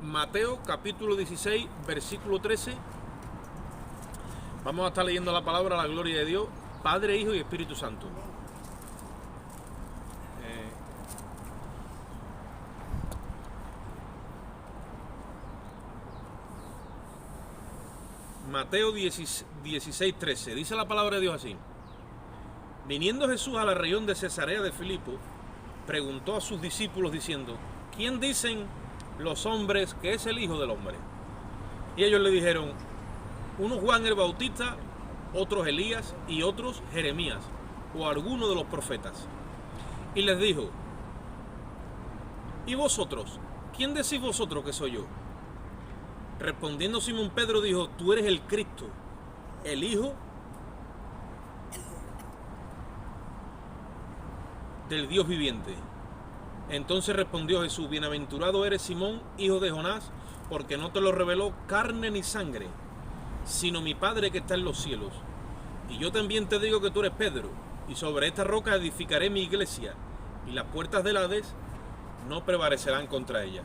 Mateo capítulo 16, versículo 13. Vamos a estar leyendo la palabra, la gloria de Dios, Padre, Hijo y Espíritu Santo. Mateo 16, 13. Dice la palabra de Dios así: Viniendo Jesús a la región de Cesarea de Filipo, preguntó a sus discípulos diciendo: ¿Quién dicen los hombres que es el Hijo del Hombre? Y ellos le dijeron: unos Juan el Bautista, otros Elías y otros Jeremías o alguno de los profetas. Y les dijo: ¿y vosotros? ¿Quién decís vosotros que soy yo? Respondiendo Simón Pedro dijo: tú eres el Cristo, el Hijo del Dios viviente. Entonces respondió Jesús: bienaventurado eres Simón, hijo de Jonás, porque no te lo reveló carne ni sangre, sino mi Padre que está en los cielos. Y yo también te digo que tú eres Pedro, y sobre esta roca edificaré mi iglesia, y las puertas del Hades no prevalecerán contra ella.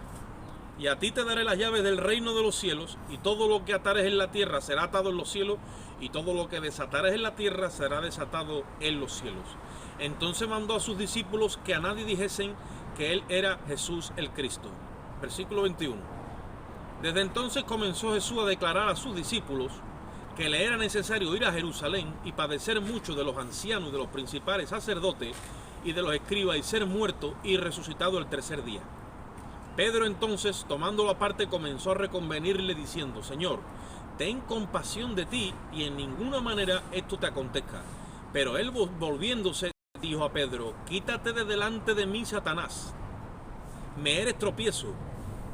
Y a ti te daré las llaves del reino de los cielos, y todo lo que atares en la tierra será atado en los cielos, y todo lo que desatares en la tierra será desatado en los cielos. Entonces mandó a sus discípulos que a nadie dijesen que él era Jesús el Cristo. Versículo 21. Desde entonces comenzó Jesús a declarar a sus discípulos que le era necesario ir a Jerusalén y padecer mucho de los ancianos, de los principales sacerdotes y de los escribas, y ser muerto y resucitado el tercer día. Pedro entonces, tomándolo aparte, comenzó a reconvenirle diciendo: Señor, ten compasión de ti, y en ninguna manera esto te acontezca. Pero él, volviéndose, dijo a Pedro: quítate de delante de mí, Satanás. Me eres tropiezo,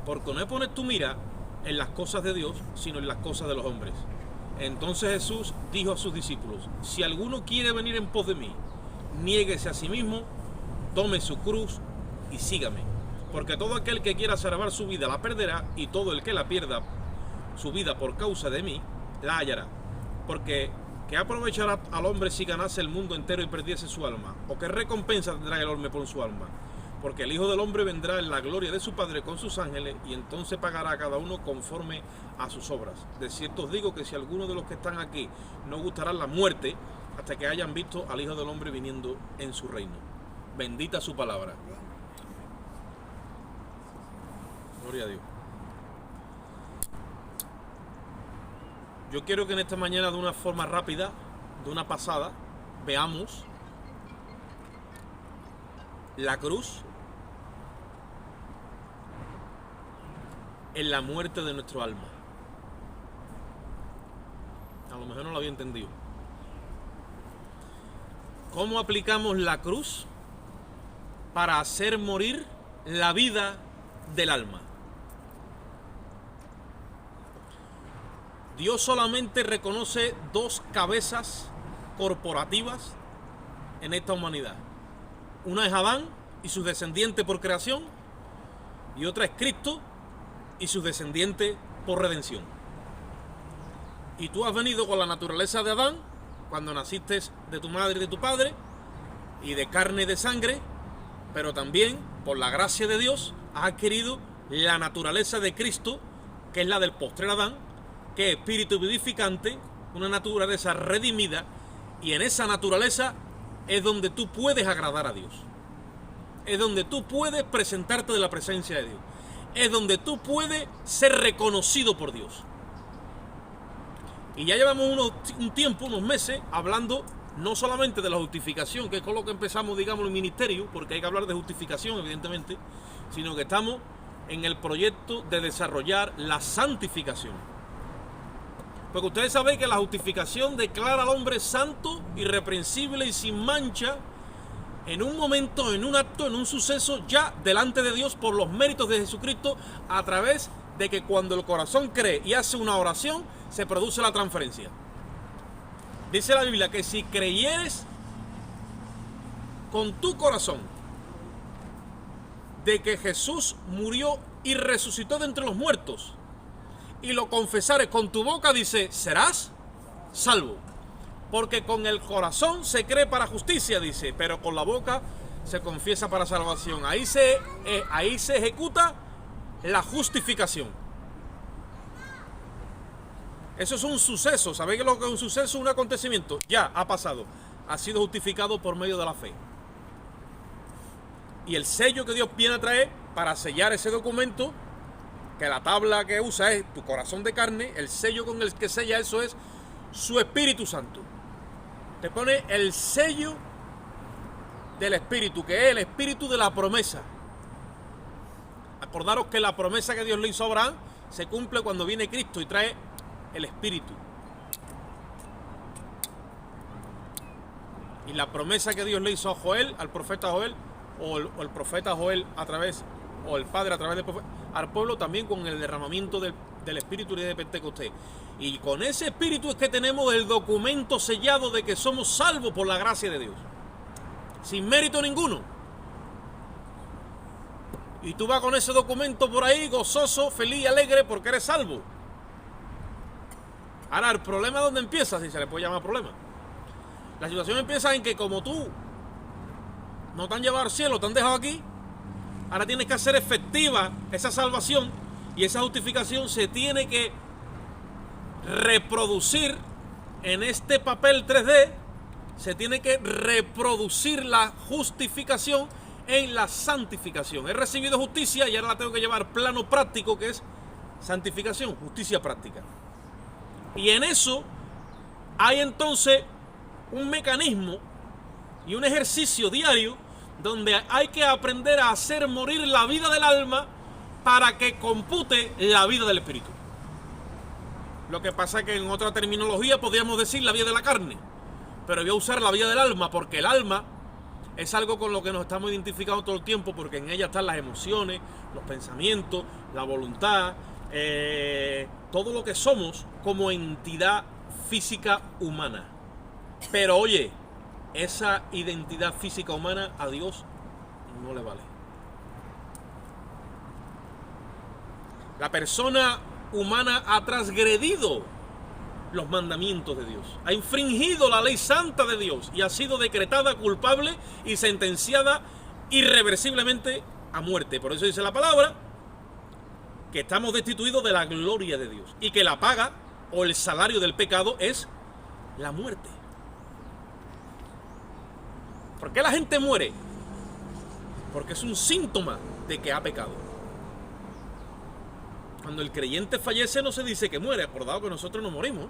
porque no pones tu mira en las cosas de Dios, sino en las cosas de los hombres. Entonces Jesús dijo a sus discípulos: si alguno quiere venir en pos de mí, niéguese a sí mismo, tome su cruz y sígame. Porque todo aquel que quiera salvar su vida la perderá, y todo el que la pierda su vida por causa de mí la hallará. Porque ¿qué aprovechará al hombre si ganase el mundo entero y perdiese su alma? ¿O qué recompensa tendrá el hombre por su alma? Porque el Hijo del Hombre vendrá en la gloria de su Padre con sus ángeles, y entonces pagará a cada uno conforme a sus obras. De cierto os digo que si alguno de los que están aquí no gustará la muerte hasta que hayan visto al Hijo del Hombre viniendo en su reino. Bendita su palabra. Gloria a Dios. Yo quiero que en esta mañana, de una forma rápida, de una pasada, veamos la cruz en la muerte de nuestro alma. A lo mejor no lo había entendido. ¿Cómo aplicamos la cruz para hacer morir la vida del alma? Dios solamente reconoce dos cabezas corporativas en esta humanidad. Una es Adán y sus descendientes por creación, y otra es Cristo y sus descendientes por redención. Y tú has venido con la naturaleza de Adán cuando naciste de tu madre y de tu padre, y de carne y de sangre, pero también por la gracia de Dios has adquirido la naturaleza de Cristo, que es la del postrer Adán, que es espíritu vivificante, una naturaleza redimida, y en esa naturaleza es donde tú puedes agradar a Dios. Es donde tú puedes presentarte de la presencia de Dios. Es donde tú puedes ser reconocido por Dios. Y ya llevamos un tiempo, unos meses, hablando no solamente de la justificación, que es con lo que empezamos, digamos, el ministerio, porque hay que hablar de justificación, evidentemente, sino que estamos en el proyecto de desarrollar la santificación. Porque ustedes saben que la justificación declara al hombre santo, irreprensible y sin mancha, en un momento, en un acto, en un suceso, ya delante de Dios por los méritos de Jesucristo, a través de que cuando el corazón cree y hace una oración, se produce la transferencia. Dice la Biblia que si creyeres con tu corazón de que Jesús murió y resucitó de entre los muertos, y lo confesares con tu boca, dice, serás salvo. Porque con el corazón se cree para justicia, dice, pero con la boca se confiesa para salvación. Ahí se ejecuta la justificación. Eso es un suceso. ¿Sabéis lo que es un suceso? Un acontecimiento. Ya ha pasado. Ha sido justificado por medio de la fe. Y el sello que Dios viene a traer para sellar ese documento, que la tabla que usa es tu corazón de carne, el sello con el que sella eso es su Espíritu Santo. Te pone el sello del Espíritu, que es el Espíritu de la promesa. Acordaros que la promesa que Dios le hizo a Abraham se cumple cuando viene Cristo y trae el Espíritu. Y la promesa que Dios le hizo a Joel, al profeta Joel, o el profeta Joel a través, o el Padre a través del profeta, al pueblo también con el derramamiento del Espíritu de Pentecostés. Y con ese Espíritu es que tenemos el documento sellado de que somos salvos por la gracia de Dios. Sin mérito ninguno. Y tú vas con ese documento por ahí, gozoso, feliz y alegre porque eres salvo. Ahora, el problema es donde empieza, si se le puede llamar problema. La situación empieza en que como tú no te han llevado al cielo, te han dejado aquí, ahora tienes que hacer efectiva esa salvación y esa justificación se tiene que reproducir en este papel 3D, se tiene que reproducir la justificación en la santificación. He recibido justicia y ahora la tengo que llevar plano práctico, que es santificación, justicia práctica. Y en eso hay entonces un mecanismo y un ejercicio diario donde hay que aprender a hacer morir la vida del alma para que compute la vida del espíritu. Lo que pasa es que en otra terminología podríamos decir la vida de la carne, pero voy a usar la vida del alma porque el alma es algo con lo que nos estamos identificando todo el tiempo, porque en ella están las emociones, los pensamientos, la voluntad, todo lo que somos como entidad física humana. Pero oye, esa identidad física humana a Dios no le vale. La persona humana ha transgredido los mandamientos de Dios, ha infringido la ley santa de Dios y ha sido decretada culpable y sentenciada irreversiblemente a muerte. Por eso dice la palabra que estamos destituidos de la gloria de Dios y que la paga o el salario del pecado es la muerte. ¿Por qué la gente muere? Porque es un síntoma de que ha pecado. Cuando el creyente fallece no se dice que muere, acordado que nosotros no morimos.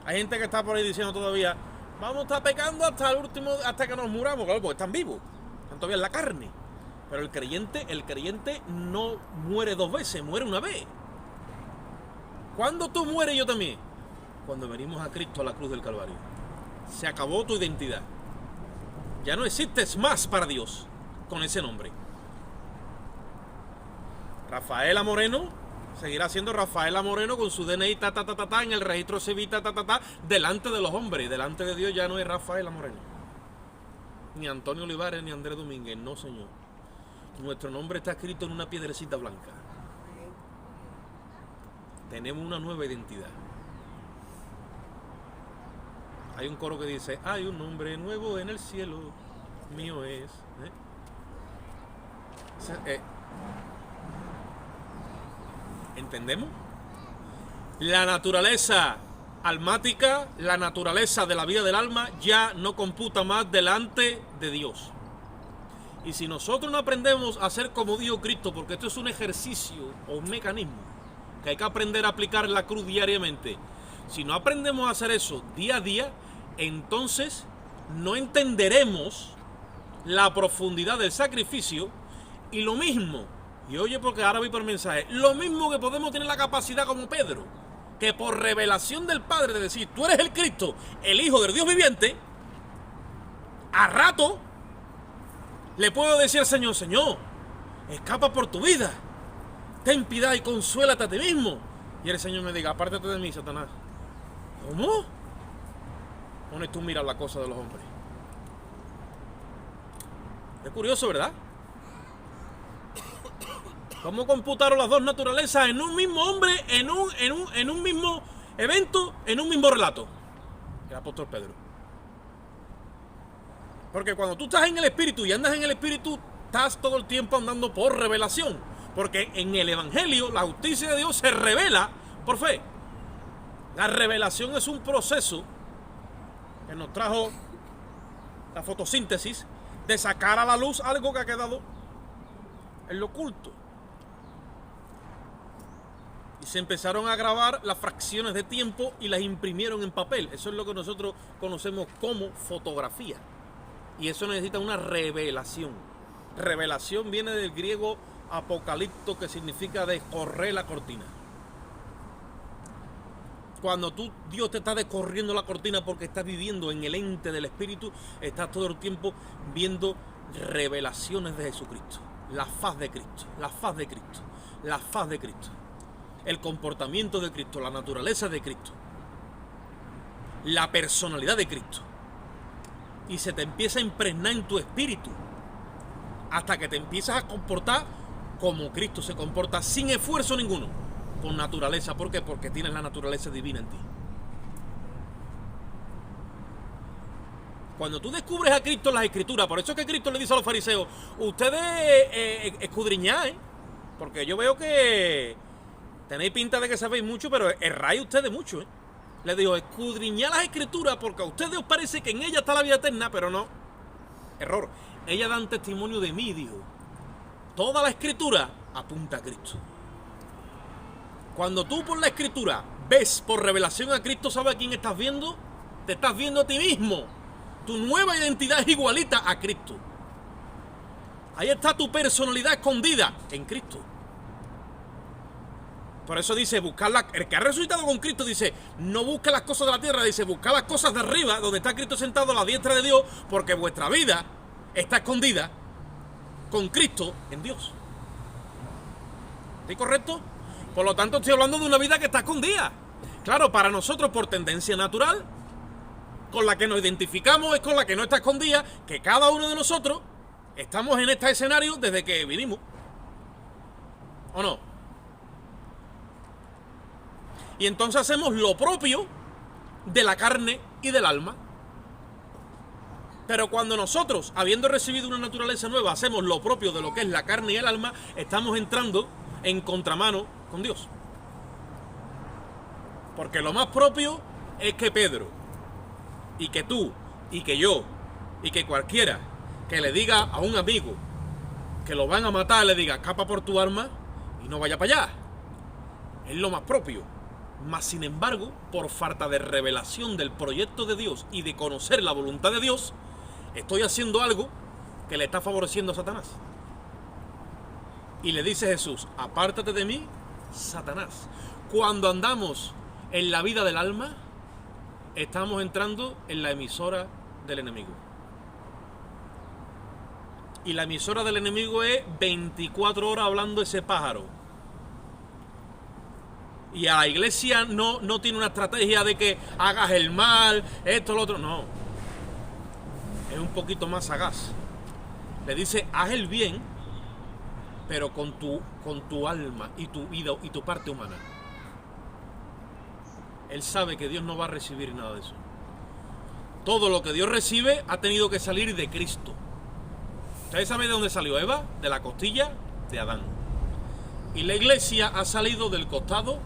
Hay gente que está por ahí diciendo todavía, vamos a estar pecando hasta el último, hasta que nos muramos, claro, porque están vivos, están todavía en la carne. Pero el creyente no muere dos veces, muere una vez. ¿Cuándo tú mueres? Yo también. Cuando venimos a Cristo a la cruz del Calvario. Se acabó tu identidad. Ya no existes más para Dios con ese nombre. Rafaela Moreno seguirá siendo Rafaela Moreno con su DNI en el registro civil delante de los hombres. Delante de Dios ya no es Rafaela Moreno, ni Antonio Olivares, ni Andrés Domínguez. No, señor. Nuestro nombre está escrito en una piedrecita blanca. Tenemos una nueva identidad. Hay un coro que dice, hay un nombre nuevo en el cielo, mío es. ¿Entendemos? La naturaleza almática, la naturaleza de la vida del alma ya no computa más delante de Dios. Y si nosotros no aprendemos a ser como dijo Cristo, porque esto es un ejercicio o un mecanismo que hay que aprender a aplicar en la cruz diariamente, si no aprendemos a hacer eso día a día, entonces no entenderemos la profundidad del sacrificio. Y lo mismo, y oye, porque ahora voy por el mensaje, lo mismo que podemos tener la capacidad como Pedro, que por revelación del Padre de decir, tú eres el Cristo, el Hijo del Dios viviente, a rato le puedo decir al Señor, Señor, escapa por tu vida, ten piedad y consuélate a ti mismo. Y el Señor me diga, apártate de mí, Satanás. ¿Cómo? Pones tú miras la cosa de los hombres. Es curioso, ¿verdad? ¿Cómo computaron las dos naturalezas en un mismo hombre, en un mismo evento, en un mismo relato? El apóstol Pedro. Porque cuando tú estás en el Espíritu y andas en el Espíritu, estás todo el tiempo andando por revelación. Porque en el Evangelio la justicia de Dios se revela por fe. La revelación es un proceso que nos trajo la fotosíntesis de sacar a la luz algo que ha quedado en lo oculto. Y se empezaron a grabar las fracciones de tiempo y las imprimieron en papel. Eso es lo que nosotros conocemos como fotografía. Y eso necesita una revelación. Revelación viene del griego apocalipto, que significa descorrer la cortina. Cuando Dios te está descorriendo la cortina porque estás viviendo en el ente del Espíritu, estás todo el tiempo viendo revelaciones de Jesucristo. La faz de Cristo, la faz de Cristo, la faz de Cristo. El comportamiento de Cristo, la naturaleza de Cristo, la personalidad de Cristo. Y se te empieza a impregnar en tu espíritu hasta que te empiezas a comportar como Cristo se comporta, sin esfuerzo ninguno, por naturaleza. ¿Por qué? Porque tienes la naturaleza divina en ti. Cuando tú descubres a Cristo en las Escrituras, por eso es que Cristo le dice a los fariseos: ustedes escudriñad, porque yo veo que tenéis pinta de que sabéis mucho, pero erráis ustedes mucho. Le dijo: escudriñad las Escrituras, porque a ustedes os parece que en ella está la vida eterna, pero no. Error. Ellas dan testimonio de mí, dijo. Toda la Escritura apunta a Cristo. Cuando tú por la Escritura ves por revelación a Cristo, ¿sabes a quién estás viendo? Te estás viendo a ti mismo. Tu nueva identidad es igualita a Cristo. Ahí está tu personalidad escondida en Cristo. Por eso dice, el que ha resucitado con Cristo dice, no busque las cosas de la tierra, dice, busca las cosas de arriba, donde está Cristo sentado a la diestra de Dios, porque vuestra vida está escondida con Cristo en Dios. ¿Sí, correcto? Por lo tanto, estoy hablando de una vida que está escondida. Claro, para nosotros, por tendencia natural, con la que nos identificamos es con la que no está escondida, que cada uno de nosotros estamos en este escenario desde que vinimos. ¿O no? Y entonces hacemos lo propio de la carne y del alma. Pero cuando nosotros, habiendo recibido una naturaleza nueva, hacemos lo propio de lo que es la carne y el alma, estamos entrando en contramano con Dios. Porque lo más propio es que Pedro, y que tú, y que yo, y que cualquiera que le diga a un amigo que lo van a matar, le diga, escapa por tu arma y no vaya para allá. Es lo más propio. Mas, sin embargo, por falta de revelación del proyecto de Dios y de conocer la voluntad de Dios, estoy haciendo algo que le está favoreciendo a Satanás. Y le dice Jesús, apártate de mí, Satanás. Cuando andamos en la vida del alma, estamos entrando en la emisora del enemigo. Y la emisora del enemigo es 24 horas hablando ese pájaro. Y a la iglesia no tiene una estrategia de que hagas el mal, esto, lo otro. No. Es un poquito más sagaz. Le dice, haz el bien, pero con tu alma y tu vida y tu parte humana. Él sabe que Dios no va a recibir nada de eso. Todo lo que Dios recibe ha tenido que salir de Cristo. ¿Ustedes saben de dónde salió Eva? De la costilla de Adán. Y la iglesia ha salido del costado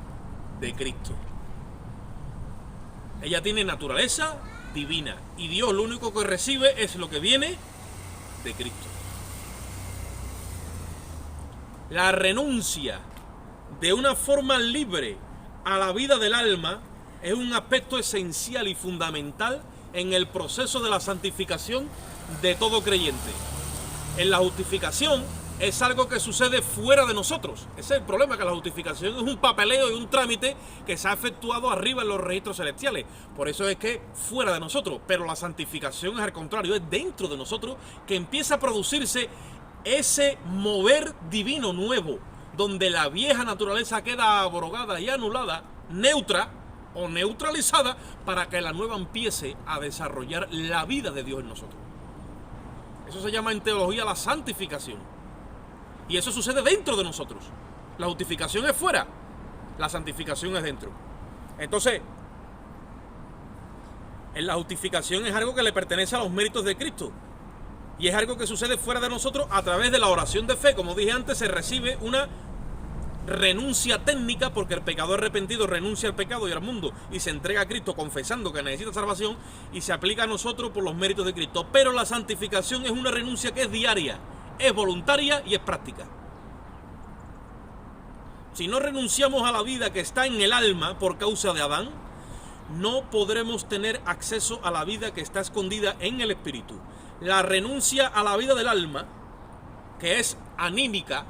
de Cristo. Ella tiene naturaleza divina. Y Dios lo único que recibe es lo que viene de Cristo. La renuncia de una forma libre a la vida del alma es un aspecto esencial y fundamental en el proceso de la santificación de todo creyente. En la justificación es algo que sucede fuera de nosotros. Ese es el problema, que la justificación es un papeleo y un trámite que se ha efectuado arriba en los registros celestiales. Por eso es que fuera de nosotros. Pero la santificación es al contrario, es dentro de nosotros que empieza a producirse ese mover divino nuevo, donde la vieja naturaleza queda abrogada y anulada, neutra o neutralizada, para que la nueva empiece a desarrollar la vida de Dios en nosotros. Eso se llama en teología la santificación. Y eso sucede dentro de nosotros. La justificación es fuera, la santificación es dentro. Entonces, en la justificación es algo que le pertenece a los méritos de Cristo. Y es algo que sucede fuera de nosotros a través de la oración de fe. Como dije antes, se recibe una renuncia técnica, porque el pecador arrepentido renuncia al pecado y al mundo y se entrega a Cristo confesando que necesita salvación, y se aplica a nosotros por los méritos de Cristo. Pero la santificación es una renuncia que es diaria, es voluntaria y es práctica. Si no renunciamos a la vida que está en el alma por causa de Adán, no podremos tener acceso a la vida que está escondida en el espíritu. La renuncia a la vida del alma, que es anímica.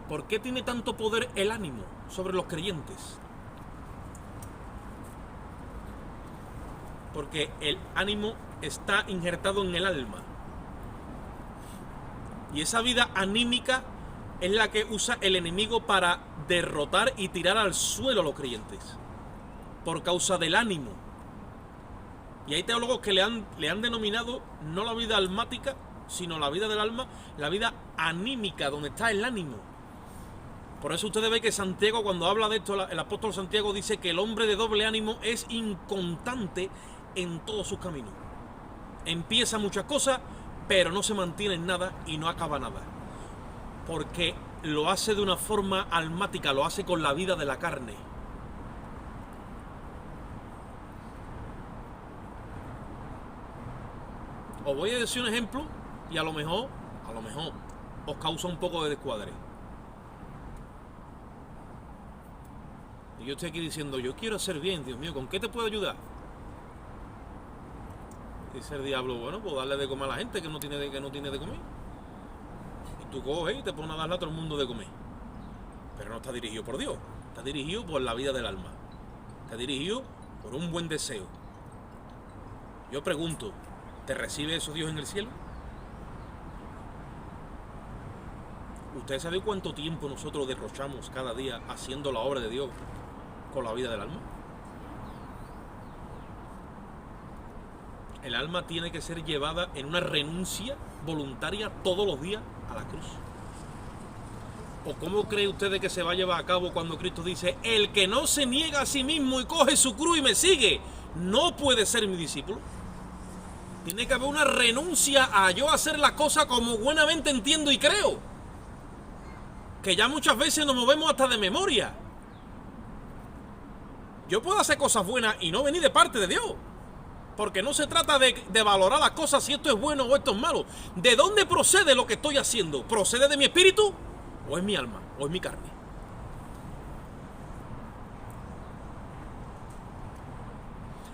¿Por qué tiene tanto poder el ánimo sobre los creyentes? Porque el ánimo está injertado en el alma. Y esa vida anímica es la que usa el enemigo para derrotar y tirar al suelo a los creyentes, por causa del ánimo. Y hay teólogos que le han denominado no la vida almática, sino la vida del alma, la vida anímica, donde está el ánimo. Por eso ustedes ven que Santiago, cuando habla de esto, el apóstol Santiago dice que el hombre de doble ánimo es inconstante en todos sus caminos. Empieza muchas cosas, pero no se mantiene en nada y no acaba nada. Porque lo hace de una forma almática, lo hace con la vida de la carne. Os voy a decir un ejemplo y a lo mejor os causa un poco de descuadre. Y yo estoy aquí diciendo, yo quiero hacer bien, Dios mío, ¿con qué te puedo ayudar? Dice el diablo, bueno, pues darle de comer a la gente que no tiene de comer. Y tú coges y te pones a darle a todo el mundo de comer. Pero no está dirigido por Dios, está dirigido por la vida del alma. Está dirigido por un buen deseo. Yo pregunto, ¿te recibe eso Dios en el cielo? ¿Usted sabe cuánto tiempo nosotros derrochamos cada día haciendo la obra de Dios con la vida del alma? El alma tiene que ser llevada en una renuncia voluntaria todos los días a la cruz. ¿O cómo cree usted que se va a llevar a cabo cuando Cristo dice, el que no se niega a sí mismo y coge su cruz y me sigue, no puede ser mi discípulo? Tiene que haber una renuncia a yo hacer las cosas como buenamente entiendo y creo. Que ya muchas veces nos movemos hasta de memoria. Yo puedo hacer cosas buenas y no venir de parte de Dios. Porque no se trata de valorar las cosas si esto es bueno o esto es malo. ¿De dónde procede lo que estoy haciendo? ¿Procede de mi espíritu? ¿O es mi alma? ¿O es mi carne?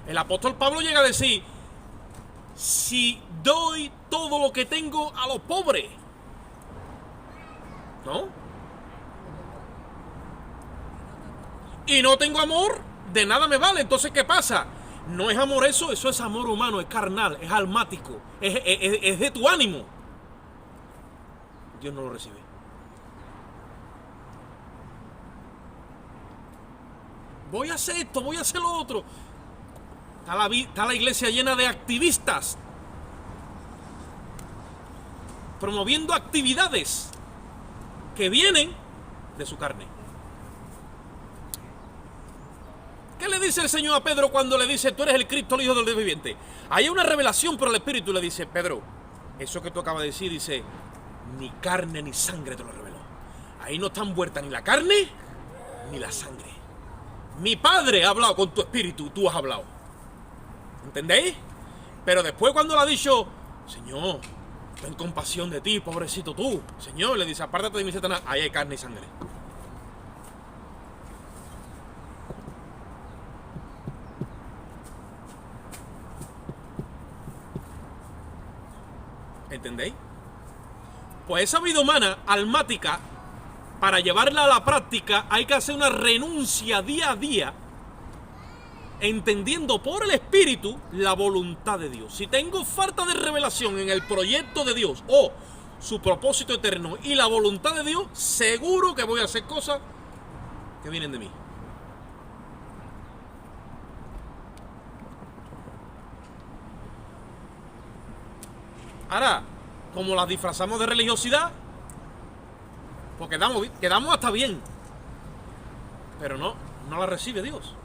El apóstol Pablo llega a decir, si doy todo lo que tengo a los pobres, ¿no? Y no tengo amor, de nada me vale. Entonces, ¿qué pasa? No es amor eso es amor humano, es carnal, es almático, es de tu ánimo. Dios no lo recibe. Voy a hacer esto, voy a hacer lo otro. Está la iglesia llena de activistas promoviendo actividades que vienen de su carne. ¿Qué le dice el Señor a Pedro cuando le dice, tú eres el Cristo, el Hijo del Dios viviente? Hay una revelación por el Espíritu, le dice, Pedro, eso que tú acabas de decir, dice, ni carne ni sangre te lo reveló. Ahí no está envuelta ni la carne ni la sangre. Mi Padre ha hablado con tu espíritu, tú has hablado. ¿Entendéis? Pero después cuando le ha dicho, Señor, ten compasión de ti, pobrecito tú. Señor, le dice, apártate de mí, Satanás, ahí hay carne y sangre. ¿Entendéis? Pues esa vida humana, almática, para llevarla a la práctica hay que hacer una renuncia día a día, entendiendo por el Espíritu la voluntad de Dios. Si tengo falta de revelación en el proyecto de Dios o su propósito eterno y la voluntad de Dios, seguro que voy a hacer cosas que vienen de mí. Ahora, como las disfrazamos de religiosidad, pues quedamos hasta bien, pero no la recibe Dios.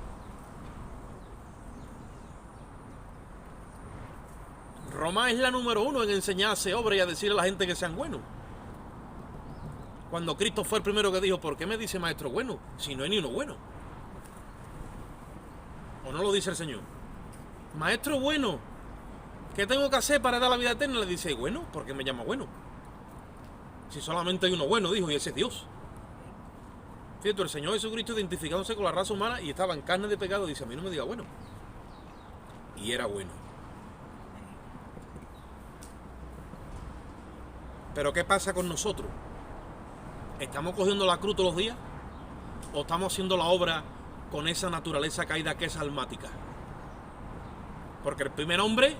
Roma es la número 1 en enseñar a hacer obra y a decirle a la gente que sean buenos. Cuando Cristo fue el primero que dijo, ¿por qué me dice maestro bueno si no hay ni uno bueno? ¿O no lo dice el Señor? Maestro bueno, ¿qué tengo que hacer para dar la vida eterna? Le dice, bueno, ¿por qué me llama bueno? Si solamente hay uno bueno, dijo, y ese es Dios. Fíjate, el Señor Jesucristo identificándose con la raza humana y estaba en carne de pecado, dice, a mí no me diga bueno. Y era bueno. Pero ¿qué pasa con nosotros? ¿Estamos cogiendo la cruz todos los días? ¿O estamos haciendo la obra con esa naturaleza caída que es almática? Porque el primer hombre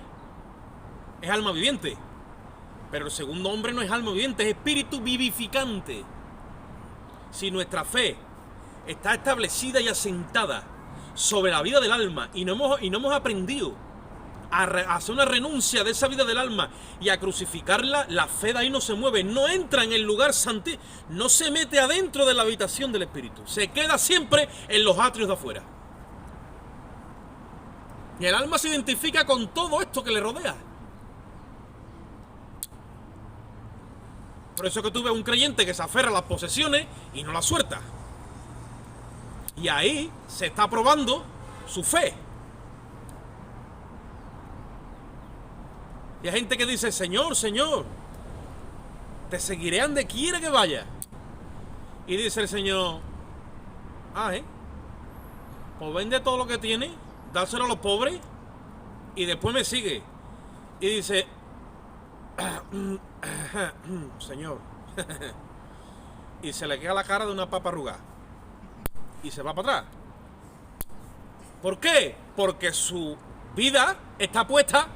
es alma viviente, pero el segundo hombre no es alma viviente, es espíritu vivificante. Si nuestra fe está establecida y asentada sobre la vida del alma y no hemos aprendido a hacer una renuncia de esa vida del alma y a crucificarla, la fe de ahí no se mueve, no entra en el lugar santísimo, no se mete adentro de la habitación del espíritu, se queda siempre en los atrios de afuera. Y el alma se identifica con todo esto que le rodea. Por eso que tú ves un creyente que se aferra a las posesiones y no las suelta. Y ahí se está probando su fe. Y hay gente que dice, Señor, Señor, te seguiré donde quiera que vaya. Y dice el Señor, pues vende todo lo que tiene, dáselo a los pobres y después me sigue. Y dice, Señor, y se le queda la cara de una papa arrugada y se va para atrás. ¿Por qué? Porque su vida está puesta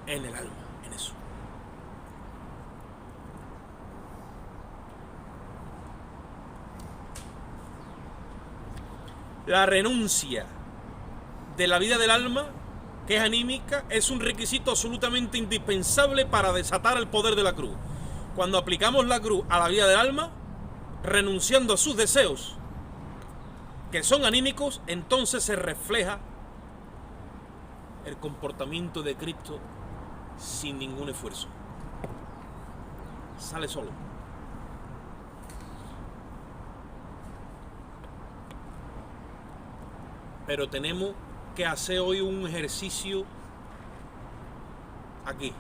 en el alma, en eso. La renuncia de la vida del alma, que es anímica, es un requisito absolutamente indispensable para desatar el poder de la cruz. Cuando aplicamos la cruz a la vida del alma, renunciando a sus deseos, que son anímicos, entonces se refleja el comportamiento de Cristo sin ningún esfuerzo. Sale solo. Pero tenemos que hacer hoy un ejercicio aquí.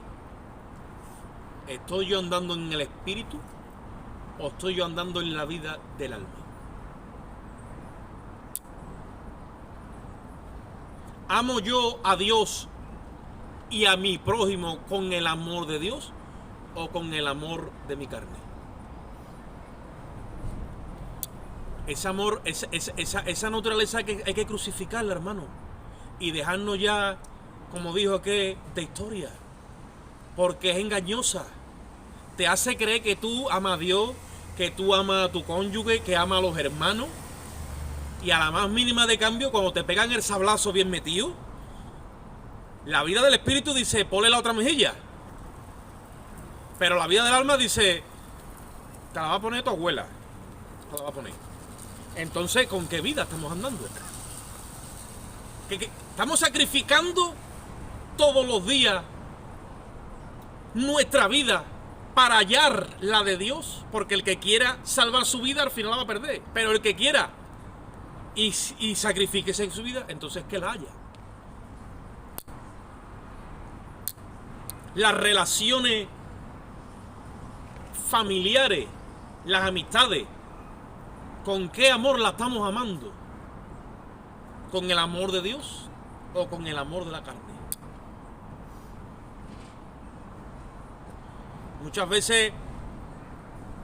¿Estoy yo andando en el espíritu o estoy yo andando en la vida del alma? ¿Amo yo a Dios y a mi prójimo con el amor de Dios o con el amor de mi carne? Ese amor, esa naturaleza hay que crucificarla, hermano, y dejarnos ya, como dijo aquel, de historia, porque es engañosa. Te hace creer que tú amas a Dios, que tú amas a tu cónyuge, que amas a los hermanos, y a la más mínima de cambio, cuando te pegan el sablazo bien metido, la vida del espíritu dice, ponle la otra mejilla. Pero la vida del alma dice, te la va a poner tu abuela, te la va a poner. Entonces, ¿con qué vida estamos andando? ¿Que estamos sacrificando todos los días nuestra vida para hallar la de Dios? Porque el que quiera salvar su vida al final la va a perder. Pero el que quiera y sacrifíquese en su vida, entonces que la haya. Las relaciones familiares, las amistades, ¿con qué amor la estamos amando? ¿Con el amor de Dios o con el amor de la carne? Muchas veces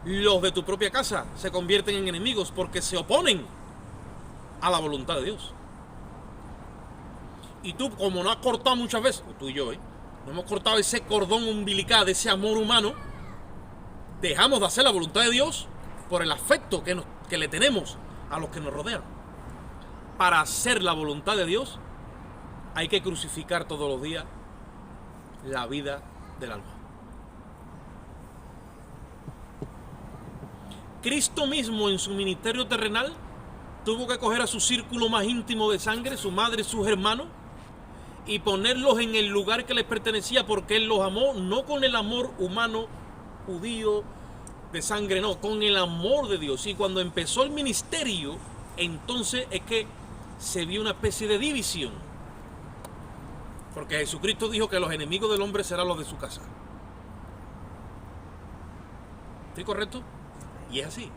los de tu propia casa se convierten en enemigos porque se oponen a la voluntad de Dios. Y tú, como no has cortado muchas veces, tú y yo, no hemos cortado ese cordón umbilical de ese amor humano, dejamos de hacer la voluntad de Dios por el afecto que le tenemos a los que nos rodean. Para hacer la voluntad de Dios hay que crucificar todos los días la vida del alma. Cristo mismo en su ministerio terrenal tuvo que coger a su círculo más íntimo de sangre, su madre y sus hermanos, y ponerlos en el lugar que les pertenecía, porque Él los amó, no con el amor humano, judío, de sangre, no, con el amor de Dios. Y cuando empezó el ministerio, entonces es que se vio una especie de división, porque Jesucristo dijo que los enemigos del hombre serán los de su casa. ¿Estoy correcto? Y es así.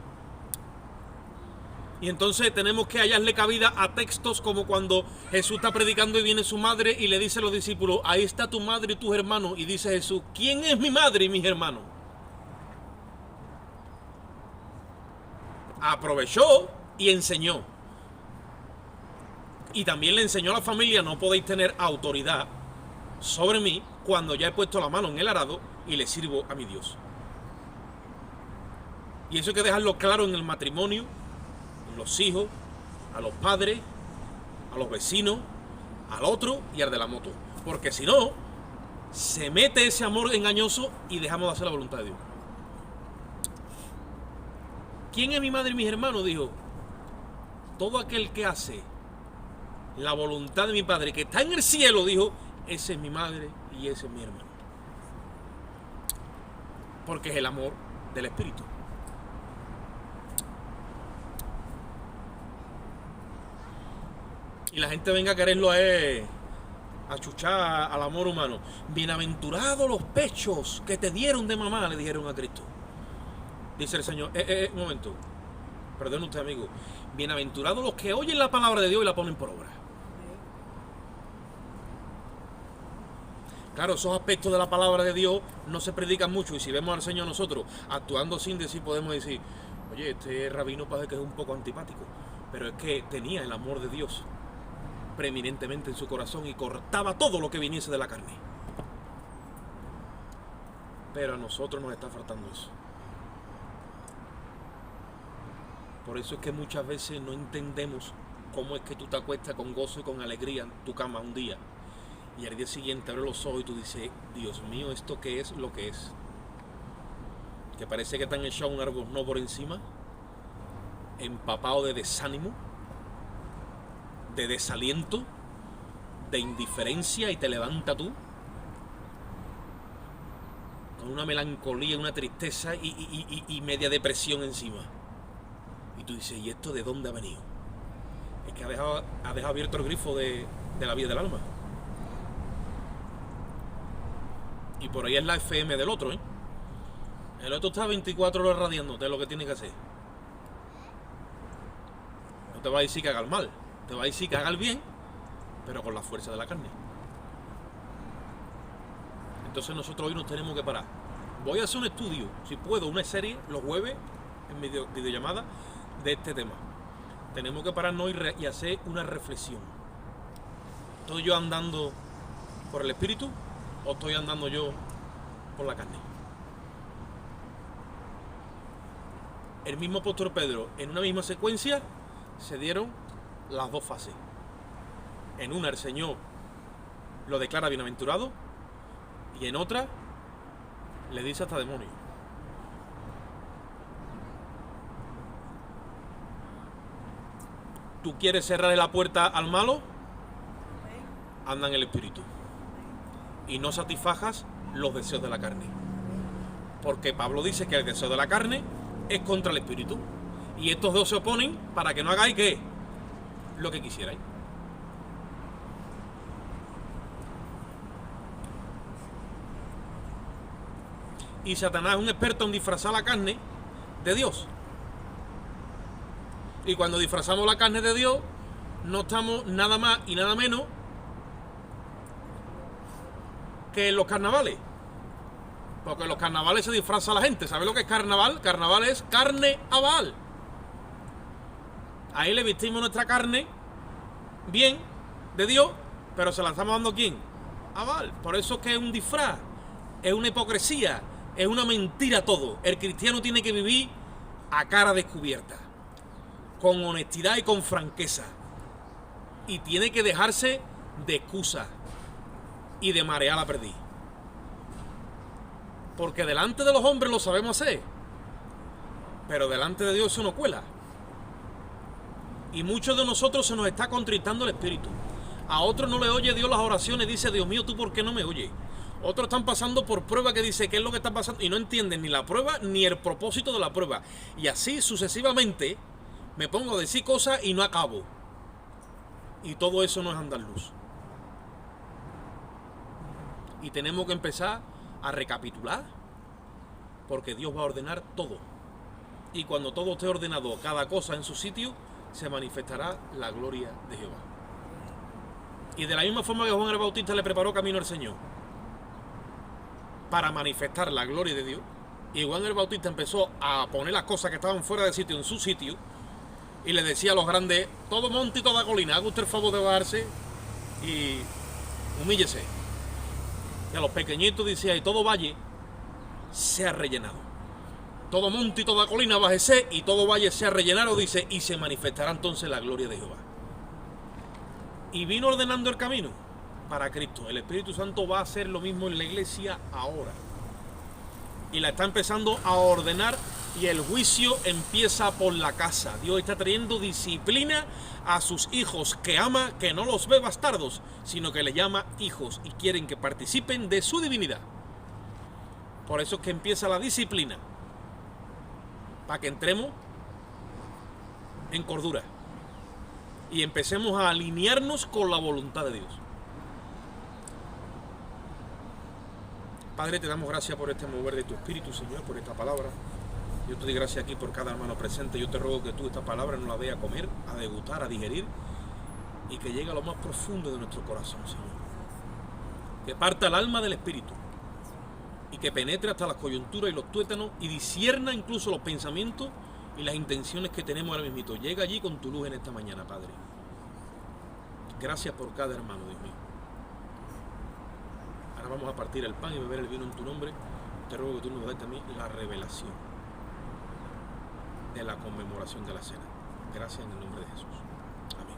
Y entonces tenemos que hallarle cabida a textos como cuando Jesús está predicando y viene su madre y le dice a los discípulos: ahí está tu madre y tus hermanos. Y dice Jesús: ¿quién es mi madre y mis hermanos? Aprovechó y enseñó. Y también le enseñó a la familia: no podéis tener autoridad sobre mí cuando ya he puesto la mano en el arado y le sirvo a mi Dios. Y eso hay que dejarlo claro en el matrimonio, en los hijos, a los padres, a los vecinos, al otro y al de la moto. Porque si no, se mete ese amor engañoso y dejamos de hacer la voluntad de Dios. ¿Quién es mi madre y mis hermanos? Dijo: todo aquel que hace la voluntad de mi Padre que está en el cielo, dijo, ese es mi madre y ese es mi hermano. Porque es el amor del Espíritu. Y la gente venga a quererlo a chuchar al amor humano. Bienaventurados los pechos que te dieron de mamá, le dijeron a Cristo. Dice el Señor: un momento, perdón usted, amigo. Bienaventurados los que oyen la palabra de Dios y la ponen por obra. Claro, esos aspectos de la palabra de Dios no se predican mucho, y si vemos al Señor nosotros actuando sin decir, podemos decir: oye, este rabino parece que es un poco antipático, pero es que tenía el amor de Dios preeminentemente en su corazón y cortaba todo lo que viniese de la carne. Pero a nosotros nos está faltando eso. Por eso es que muchas veces no entendemos cómo es que tú te acuestas con gozo y con alegría en tu cama un día, y al día siguiente abres los ojos y tú dices: Dios mío, ¿esto qué es lo que es? Que parece que te han echado un albornoz por encima, empapado de desánimo, de desaliento, de indiferencia, y te levanta tú con una melancolía, una tristeza y media depresión encima. Y tú dices: ¿y esto de dónde ha venido? Es que ha dejado abierto el grifo de la vida del alma. Y por ahí es la FM del otro, ¿eh? El otro está 24 horas radiándote lo que tiene que hacer. No te va a decir que haga el mal, te va a decir que haga el bien, pero con la fuerza de la carne. Entonces nosotros hoy nos tenemos que parar. Voy a hacer un estudio, si puedo, una serie los jueves en videollamada de este tema. Tenemos que pararnos y hacer una reflexión. ¿Estoy yo andando por el Espíritu o estoy andando yo por la carne? El mismo apóstol Pedro, en una misma secuencia, se dieron las dos fases. En una el Señor lo declara bienaventurado, y en otra le dice hasta demonio. ¿Tú quieres cerrarle la puerta al malo? Anda en el Espíritu y no satisfajas los deseos de la carne, porque Pablo dice que el deseo de la carne es contra el Espíritu, y estos dos se oponen para que no hagáis ¿qué? Lo que quisierais. Y Satanás es un experto en disfrazar la carne de Dios. Y cuando disfrazamos la carne de Dios, no estamos nada más y nada menos que en los carnavales. Porque en los carnavales se disfraza la gente. ¿Sabes lo que es carnaval? Carnaval es carne a Baal. Ahí le vestimos nuestra carne bien de Dios, pero se la estamos dando ¿a quién? A Baal. Por eso es que es un disfraz, es una hipocresía, es una mentira todo. El cristiano tiene que vivir a cara descubierta, con honestidad y con franqueza, y tiene que dejarse de excusas y de marear la perdiz, porque delante de los hombres lo sabemos hacer, pero delante de Dios eso no cuela. Y muchos de nosotros se nos está contristando el espíritu. A otros no le oye Dios las oraciones, dice, Dios mío, ¿tú por qué no me oyes? Otros están pasando por prueba que dice qué es lo que está pasando y no entienden ni la prueba ni el propósito de la prueba. Y así sucesivamente me pongo a decir cosas y no acabo. Y todo eso no es andar luz. Y tenemos que empezar a recapitular, porque Dios va a ordenar todo. Y cuando todo esté ordenado, cada cosa en su sitio, se manifestará la gloria de Jehová. Y de la misma forma que Juan el Bautista le preparó camino al Señor para manifestar la gloria de Dios, y Juan el Bautista empezó a poner las cosas que estaban fuera de sitio en su sitio, y le decía a los grandes, todo monte y toda colina, haga usted el favor de bajarse y humíllese. Y a los pequeñitos decía, y todo valle sea rellenado. Todo monte y toda colina bájese y todo valle sea rellenado, dice, y se manifestará entonces la gloria de Jehová. Y vino ordenando el camino para Cristo. El Espíritu Santo va a hacer lo mismo en la iglesia ahora. Y la está empezando a ordenar, y el juicio empieza por la casa. Dios está trayendo disciplina a sus hijos que ama, que no los ve bastardos, sino que les llama hijos y quieren que participen de su divinidad. Por eso es que empieza la disciplina, para que entremos en cordura y empecemos a alinearnos con la voluntad de Dios. Padre, te damos gracias por este mover de tu Espíritu, Señor, por esta palabra. Yo te doy gracias aquí por cada hermano presente. Yo te ruego que tú esta palabra no la veas a comer, a degustar, a digerir, y que llegue a lo más profundo de nuestro corazón, Señor. Que parta el alma del Espíritu y que penetre hasta las coyunturas y los tuétanos y discierna incluso los pensamientos y las intenciones que tenemos ahora mismo. Llega allí con tu luz en esta mañana, Padre. Gracias por cada hermano, Dios mío. Ahora vamos a partir el pan y beber el vino en tu nombre. Te ruego que tú nos des también la revelación de la conmemoración de la cena. Gracias en el nombre de Jesús. Amén.